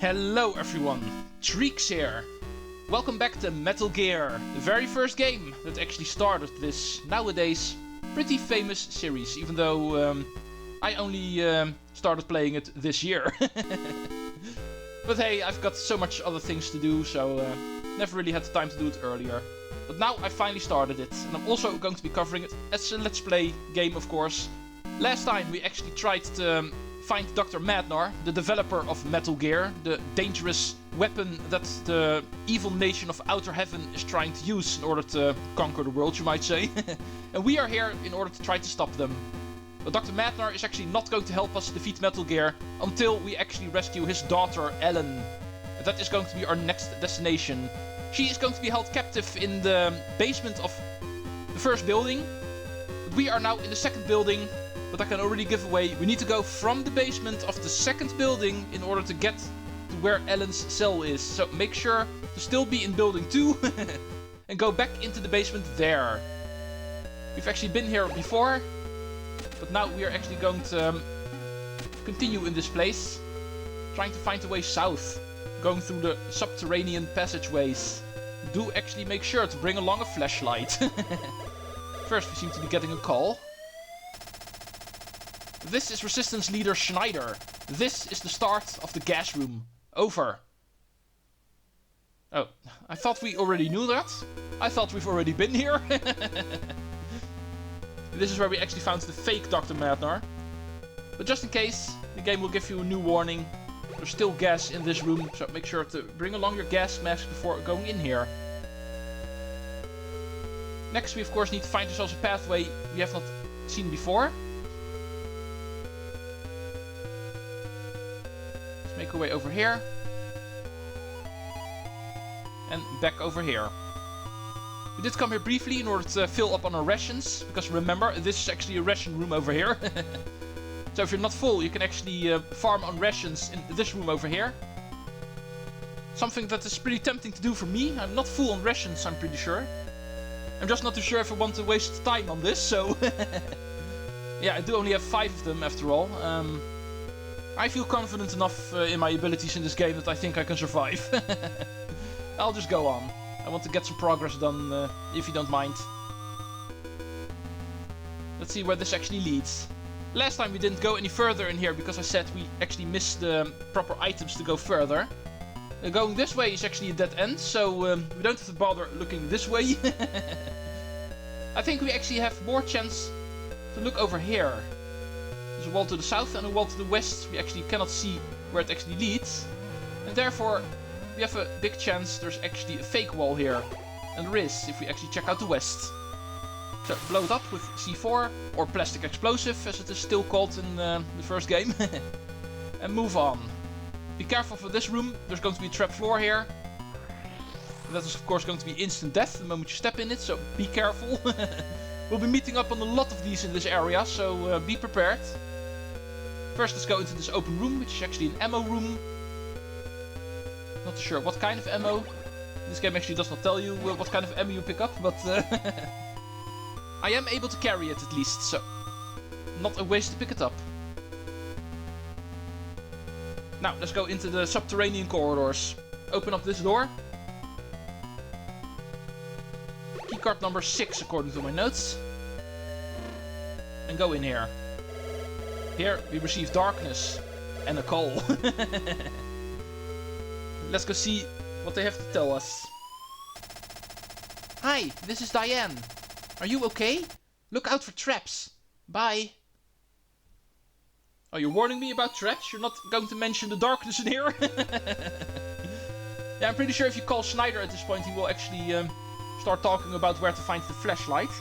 Hello everyone, Treecks here. Welcome back to Metal Gear, the very first game that actually started this nowadays pretty famous series, even though I only started playing it this year. But hey, I've got so much other things to do, so never really had the time to do it earlier. But now I finally started it, and I'm also going to be covering it as a Let's Play game, of course. Last time we actually tried to find Dr. Madnar, the developer of Metal Gear, the dangerous weapon that the evil nation of Outer Heaven is trying to use in order to conquer the world, you might say. And we are here in order to try to stop them. But Dr. Madnar is actually not going to help us defeat Metal Gear until we actually rescue his daughter, Ellen. And that is going to be our next destination. She is going to be held captive in the basement of the first building. But we are now in the second building. But I can already give away, we need to go from the basement of the second building in order to get to where Ellen's cell is. So make sure to still be in building 2 and go back into the basement there. We've actually been here before, but now we are actually going to continue in this place, trying to find a way south, going through the subterranean passageways. Do actually make sure to bring along a flashlight. First, we seem to be getting a call. This is Resistance Leader Schneider. This is the start of the gas room. Over. Oh, I thought we already knew that. I thought we've already been here. This is where we actually found the fake Dr. Madnar. But just in case, the game will give you a new warning. There's still gas in this room, so make sure to bring along your gas mask before going in here. Next, we of course need to find ourselves a pathway we have not seen before. Make our way over here. And back over here. We did come here briefly in order to fill up on our rations, because remember, this is actually a ration room over here. So if you're not full, you can actually farm on rations in this room over here. Something that is pretty tempting to do for me. I'm not full on rations, I'm pretty sure. I'm just not too sure if I want to waste time on this, so... Yeah, I do only have 5 of them after all. I feel confident enough in my abilities in this game that I think I can survive. I'll just go on. I want to get some progress done, if you don't mind. Let's see where this actually leads. Last time we didn't go any further in here because I said we actually missed the proper items to go further. Going this way is actually a dead end, so we don't have to bother looking this way. I think we actually have more chance to look over here. There's a wall to the south and a wall to the west. We actually cannot see where it actually leads. And therefore, we have a big chance there's actually a fake wall here. And there is, if we actually check out the west. So, blow it up with C4, or plastic explosive, as it is still called in the first game. And move on. Be careful for this room, there's going to be a trap floor here. And that is of course going to be instant death the moment you step in it, so be careful. We'll be meeting up on a lot of these in this area, so be prepared. First, let's go into this open room, which is actually an ammo room. Not sure what kind of ammo. This game actually does not tell you what kind of ammo you pick up, but I am able to carry it at least, so not a waste to pick it up. Now, let's go into the subterranean corridors. Open up this door. Keycard number 6, according to my notes. And go in here. Here we receive darkness and a call. Let's go see what they have to tell us. Hi, this is Diane. Are you okay? Look out for traps. Bye. Oh, you're warning me about traps? You're not going to mention the darkness in here? Yeah, I'm pretty sure if you call Schneider at this point, he will actually start talking about where to find the flashlight.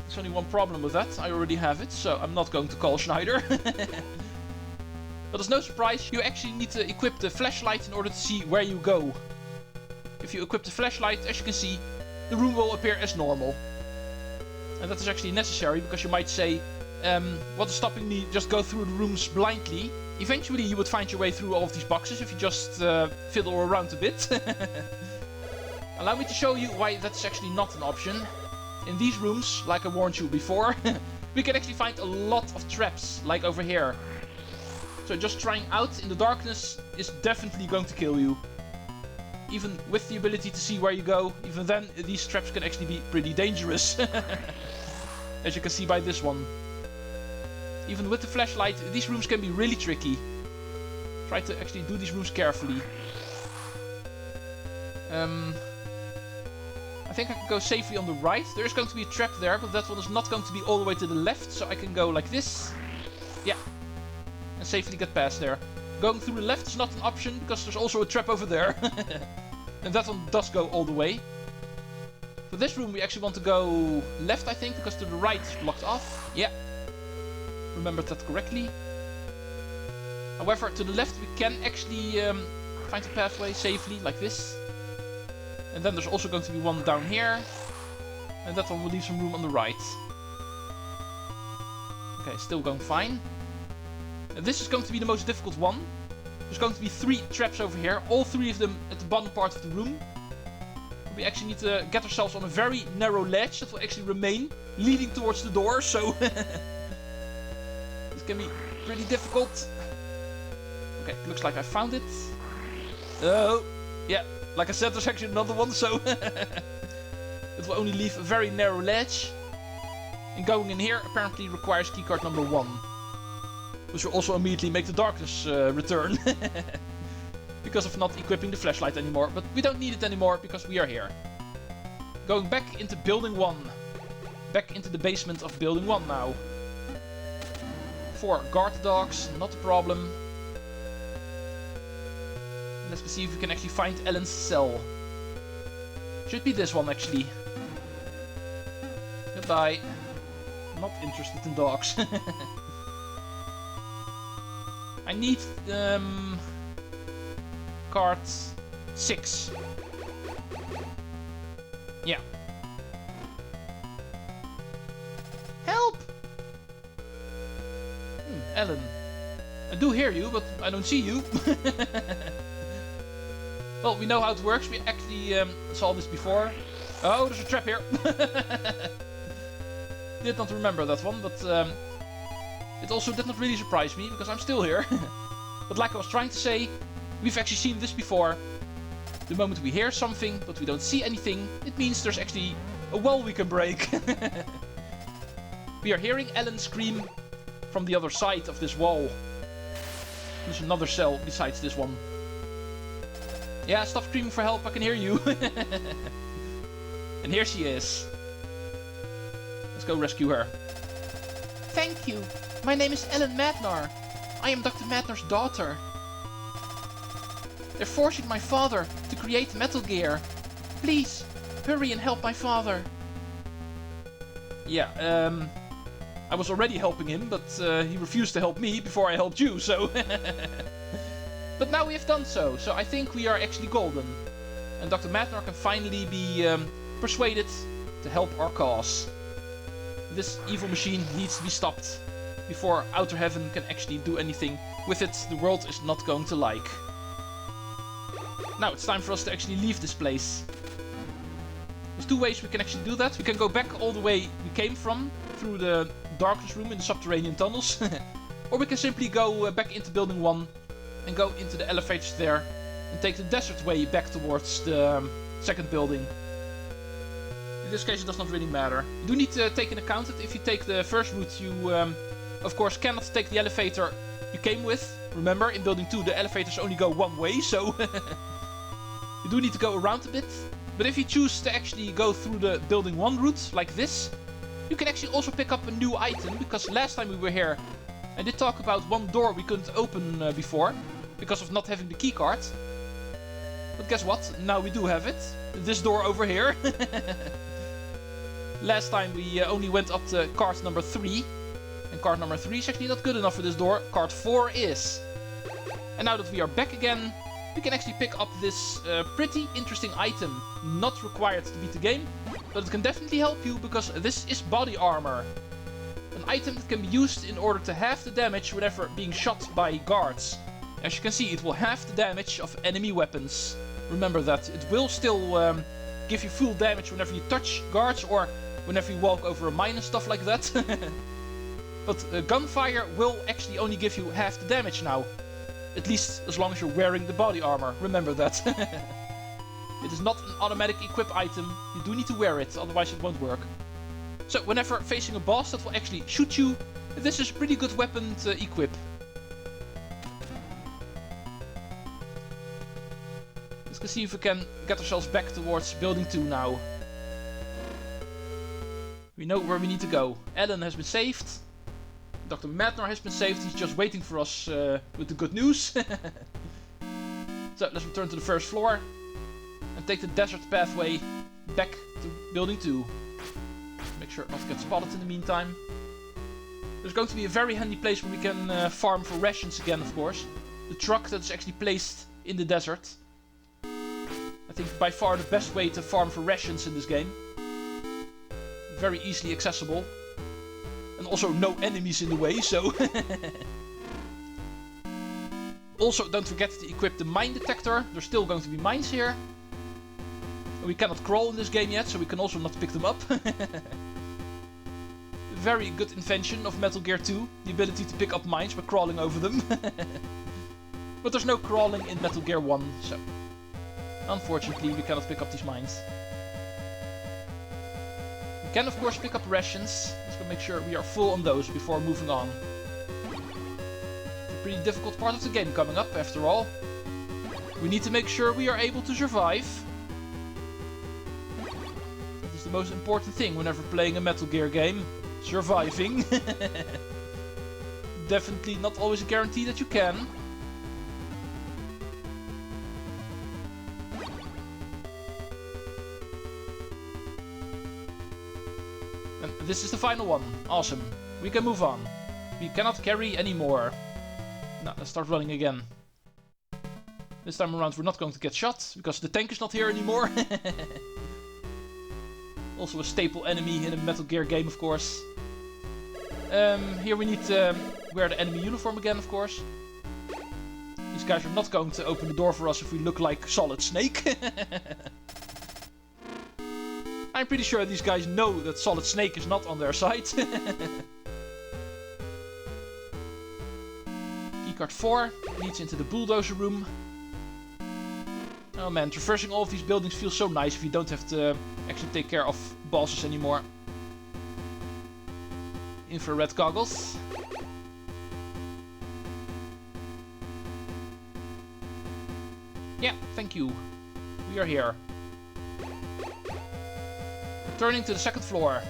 There's only one problem with that. I already have it, so I'm not going to call Schneider. But there's no surprise, you actually need to equip the flashlight in order to see where you go. If you equip the flashlight, as you can see, the room will appear as normal. And that is actually necessary, because you might say, what is stopping me just go through the rooms blindly? Eventually you would find your way through all of these boxes if you just fiddle around a bit. Allow me to show you why that's actually not an option. In these rooms, like I warned you before, we can actually find a lot of traps, like over here. So just trying out in the darkness is definitely going to kill you. Even with the ability to see where you go, even then these traps can actually be pretty dangerous. As you can see by this one. Even with the flashlight, these rooms can be really tricky. Try to actually do these rooms carefully. I think I can go safely on the right. There is going to be a trap there, but that one is not going to be all the way to the left, so I can go like this. Yeah. And safely get past there. Going through the left is not an option, because there's also a trap over there. And that one does go all the way. For this room we actually want to go left, I think, because to the right is blocked off. Yeah. Remembered that correctly. However, to the left we can actually find a pathway safely, like this. And then there's also going to be one down here. And that one will leave some room on the right. Okay, still going fine. And this is going to be the most difficult one. There's going to be 3 traps over here. All 3 of them at the bottom part of the room. We actually need to get ourselves on a very narrow ledge that will actually remain leading towards the door. So this can be pretty difficult. Okay, looks like I found it. Oh, yeah. Like I said, there's actually another one, so it will only leave a very narrow ledge. And going in here apparently requires keycard number 1. Which will also immediately make the darkness return. Because of not equipping the flashlight anymore. But we don't need it anymore because we are here. Going back into building 1. Back into the basement of building 1 now. 4 guard dogs, not a problem. Let's see if we can actually find Ellen's cell. Should be this one actually. Goodbye. Not interested in dogs. I need card 6. Yeah. Help! Ellen. I do hear you, but I don't see you. Well, we know how it works. We actually saw this before. Oh, there's a trap here. Did not remember that one, but it also did not really surprise me, because I'm still here. But like I was trying to say, we've actually seen this before. The moment we hear something, but we don't see anything, it means there's actually a wall we can break. We are hearing Ellen scream from the other side of this wall. There's another cell besides this one. Yeah, stop screaming for help, I can hear you. And here she is. Let's go rescue her. Thank you. My name is Ellen Madnar. I am Dr. Madnar's daughter. They're forcing my father to create Metal Gear. Please, hurry and help my father. Yeah, I was already helping him, but he refused to help me before I helped you, so... But now we have done so I think we are actually golden. And Dr. Madnar can finally be persuaded to help our cause. This evil machine needs to be stopped before Outer Heaven can actually do anything with it. The world is not going to like. Now it's time for us to actually leave this place. There's 2 ways we can actually do that. We can go back all the way we came from, through the darkness room in the subterranean tunnels. Or we can simply go back into building 1 and go into the elevators there and take the desert way back towards the second building. In this case it does not really matter. You do need to take into account that if you take the first route you of course cannot take the elevator you came with. Remember, in building 2 the elevators only go one way, so you do need to go around a bit. But if you choose to actually go through the building 1 route, like this, you can actually also pick up a new item, because last time we were here I did talk about one door we couldn't open before, because of not having the keycard. But guess what? Now we do have it. This door over here. Last time we only went up to card number 3. And card number 3 is actually not good enough for this door. Card 4 is. And now that we are back again, we can actually pick up this pretty interesting item. Not required to beat the game, but it can definitely help you, because this is body armor. An item that can be used in order to halve the damage whenever being shot by guards. As you can see, it will halve the damage of enemy weapons. Remember that. It will still give you full damage whenever you touch guards or whenever you walk over a mine and stuff like that. But gunfire will actually only give you half the damage now. At least as long as you're wearing the body armor. Remember that. It is not an automatic equip item. You do need to wear it, otherwise it won't work. So whenever facing a boss that will actually shoot you, this is a pretty good weapon to equip. Let's see if we can get ourselves back towards building 2 now. We know where we need to go. Alan has been saved. Dr. Madnar has been saved. He's just waiting for us with the good news. So let's return to the first floor and take the desert pathway back to building 2. Make sure not to get spotted in the meantime. There's going to be a very handy place where we can farm for rations again, of course. The truck that's actually placed in the desert. I think by far the best way to farm for rations in this game. Very easily accessible. And also no enemies in the way, so... Also, don't forget to equip the mine detector. There's still going to be mines here. We cannot crawl in this game yet, so we can also not pick them up. Very good invention of Metal Gear 2. The ability to pick up mines by crawling over them. But there's no crawling in Metal Gear 1, so... Unfortunately, we cannot pick up these mines. We can, of course, pick up rations. Let's go make sure we are full on those before moving on. It's a pretty difficult part of the game coming up, after all. We need to make sure we are able to survive. That is the most important thing whenever playing a Metal Gear game. Surviving. Definitely not always a guarantee that you can. And this is the final one. Awesome. We can move on. We cannot carry anymore. Now, let's start running again. This time around we're not going to get shot, because the tank is not here anymore. Also a staple enemy in a Metal Gear game, of course. Here we need to wear the enemy uniform again, of course. These guys are not going to open the door for us if we look like Solid Snake. I'm pretty sure these guys know that Solid Snake is not on their side. Keycard 4 leads into the bulldozer room. Oh man, traversing all of these buildings feels so nice if you don't have to actually take care of bosses anymore. Infrared goggles. Yeah, thank you. We are here. Returning to the second floor.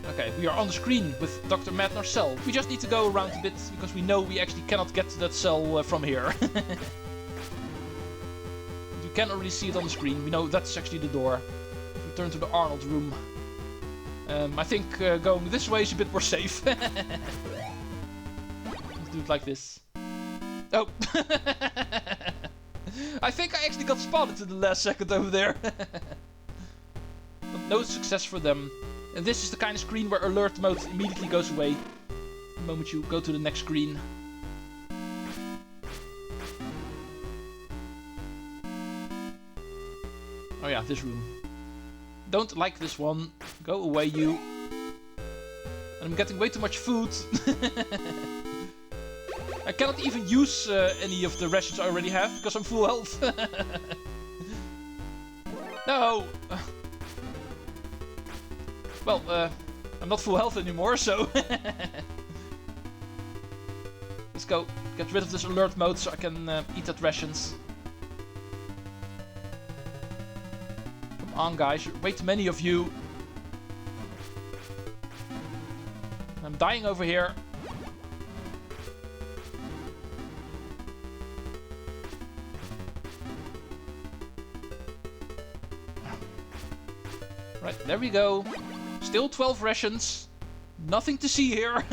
Okay, we are on the screen with Dr. Madnar's cell. We just need to go around a bit, because we know we actually cannot get to that cell from here. You can already see it on the screen. We know that's actually the door. Return to the Arnold room. I think going this way is a bit more safe. Let's do it like this. Oh! I think I actually got spotted in the last second over there. But no success for them. And this is the kind of screen where alert mode immediately goes away the moment you go to the next screen. Oh yeah, this room. Don't like this one. Go away, you. And I'm getting way too much food. I cannot even use any of the rations I already have because I'm full health. No! Well, I'm not full health anymore, so... Let's go get rid of this alert mode so I can eat that rations. Come on, guys. Way too many of you. I'm dying over here. Right, there we go. Still 12 rations. Nothing to see here.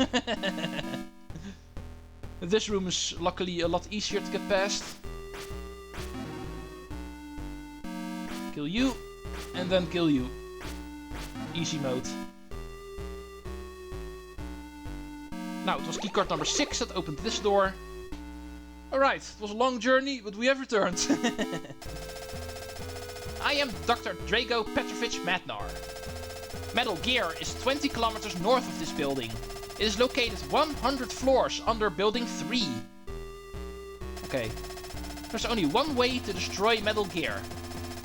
This room is luckily a lot easier to get past. Kill you. And then kill you. Easy mode. Now, it was keycard number 6 that opened this door. Alright, it was a long journey, but we have returned. I am Dr. Drago Petrovich Madnar. Metal Gear is 20 kilometers north of this building. It is located 100 floors under building 3. Okay. There's only one way to destroy Metal Gear.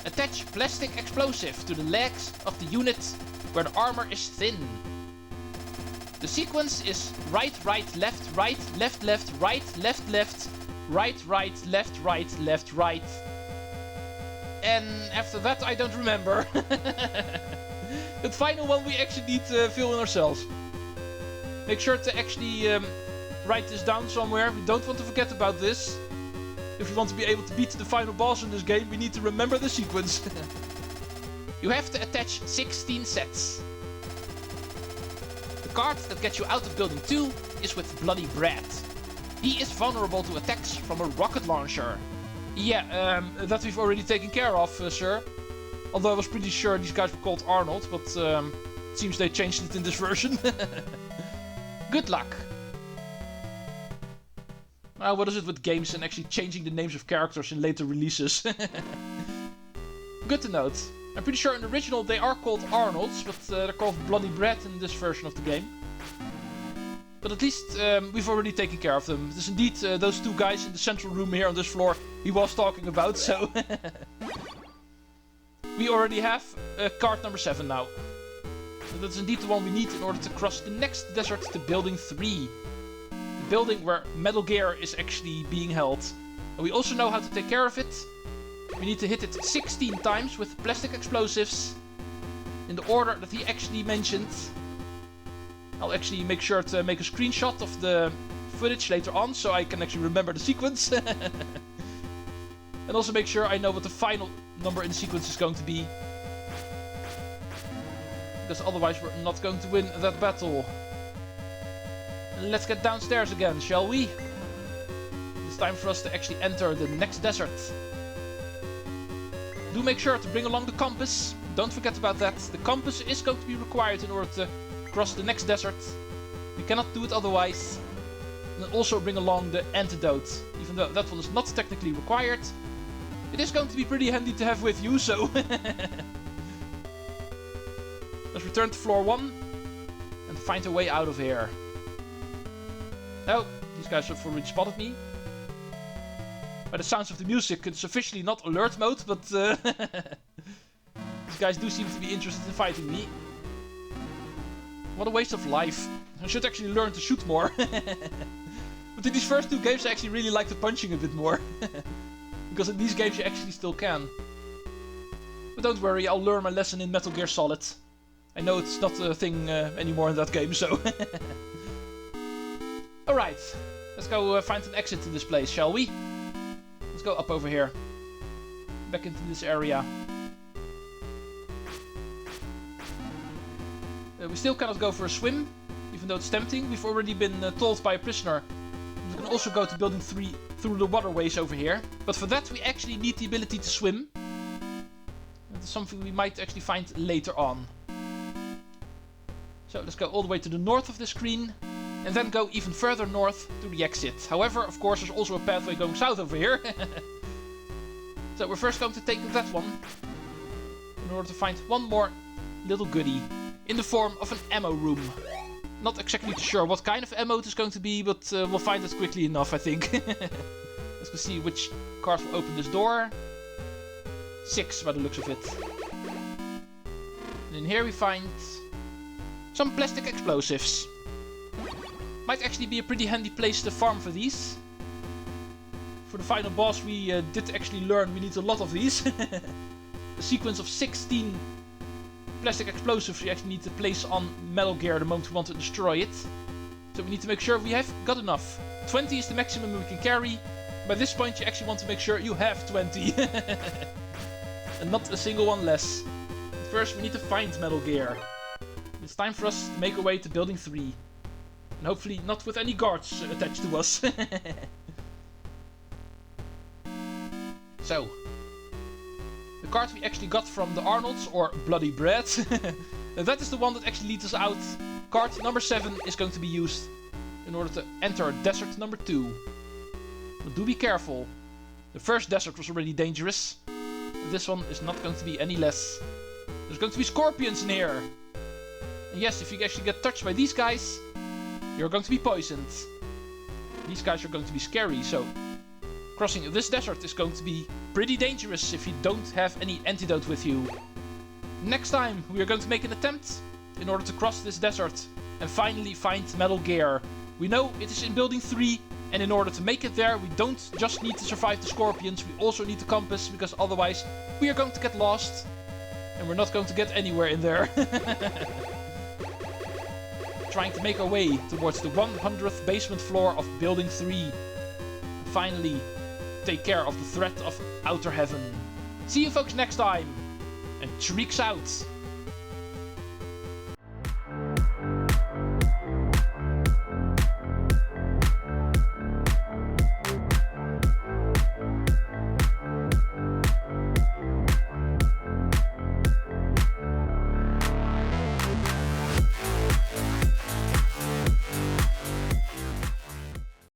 Attach plastic explosive to the legs of the unit where the armor is thin. The sequence is right, right, left, right, left, left, right, left, left, right, right, left, right, left, right. And after that I don't remember. The final one we actually need to fill in ourselves. Make sure to actually write this down somewhere. We don't want to forget about this. If we want to be able to beat the final boss in this game, we need to remember the sequence. You have to attach 16 sets. The card that gets you out of building 2 is with Bloody Brad. He is vulnerable to attacks from a rocket launcher. Yeah, that we've already taken care of, sir. Although I was pretty sure these guys were called Arnold, but it seems they changed it in this version. Good luck. What is it with games and actually changing the names of characters in later releases? Good to note. I'm pretty sure in the original they are called Arnolds, but they're called Bloody Brad in this version of the game. But at least we've already taken care of them. It is indeed those two guys in the central room here on this floor he was talking about, so... We already have card number 7 now. So that's indeed the one we need in order to cross the next desert to building 3. The building where Metal Gear is actually being held. And we also know how to take care of it. We need to hit it 16 times with plastic explosives. In the order that he actually mentioned. I'll actually make sure to make a screenshot of the footage later on, so I can actually remember the sequence. And also make sure I know what the final number in the sequence is going to be. Because otherwise we're not going to win that battle. Let's get downstairs again, shall we? It's time for us to actually enter the next desert. Do make sure to bring along the compass. Don't forget about that. The compass is going to be required in order to cross the next desert. We cannot do it otherwise. And also bring along the antidote. Even though that one is not technically required. It is going to be pretty handy to have with you, so... Let's return to floor 1. And find a way out of here. Oh, these guys have already spotted me. By the sounds of the music, it's officially not alert mode, but... These guys do seem to be interested in fighting me. What a waste of life. I should actually learn to shoot more. But in these first 2 games I actually really like the punching a bit more. Because in these games you actually still can. But don't worry, I'll learn my lesson in Metal Gear Solid. I know it's not a thing anymore in that game, so... Alright, let's go find an exit to this place, shall we? Let's go up over here. Back into this area. We still cannot go for a swim, even though it's tempting. We've already been told by a prisoner. We can also go to building 3 through the waterways over here. But for that we actually need the ability to swim. That's something we might actually find later on. So let's go all the way to the north of the screen. And then go even further north to the exit. However, of course, there's also a pathway going south over here. So we're first going to take that one. In order to find one more little goodie. In the form of an ammo room. Not exactly sure what kind of ammo it is going to be, but we'll find it quickly enough, I think. Let's go see which card will open this door. 6 by the looks of it. And in here we find some plastic explosives. Might actually be a pretty handy place to farm for these. For the final boss we did actually learn we need a lot of these. A sequence of 16 plastic explosives we actually need to place on Metal Gear the moment we want to destroy it. So we need to make sure we have got enough. 20 is the maximum we can carry. By this point you actually want to make sure you have 20. And not a single one less. But first we need to find Metal Gear. It's time for us to make our way to building 3. And hopefully not with any guards attached to us. So. The card we actually got from the Arnolds, or Bloody Brad. That is the one that actually leads us out. Card number 7 is going to be used in order to enter desert number 2. But do be careful. The first desert was already dangerous. This one is not going to be any less. There's going to be scorpions in here. And yes, if you actually get touched by these guys, you're going to be poisoned. These guys are going to be scary, so crossing this desert is going to be pretty dangerous if you don't have any antidote with you. Next time, we are going to make an attempt in order to cross this desert and finally find Metal Gear. We know it is in building 3, and in order to make it there, we don't just need to survive the scorpions, we also need the compass, because otherwise we are going to get lost. And we're not going to get anywhere in there. Trying to make our way towards the 100th basement floor of building 3. Finally, take care of the threat of outer heaven. See you folks next time, and Treecks out!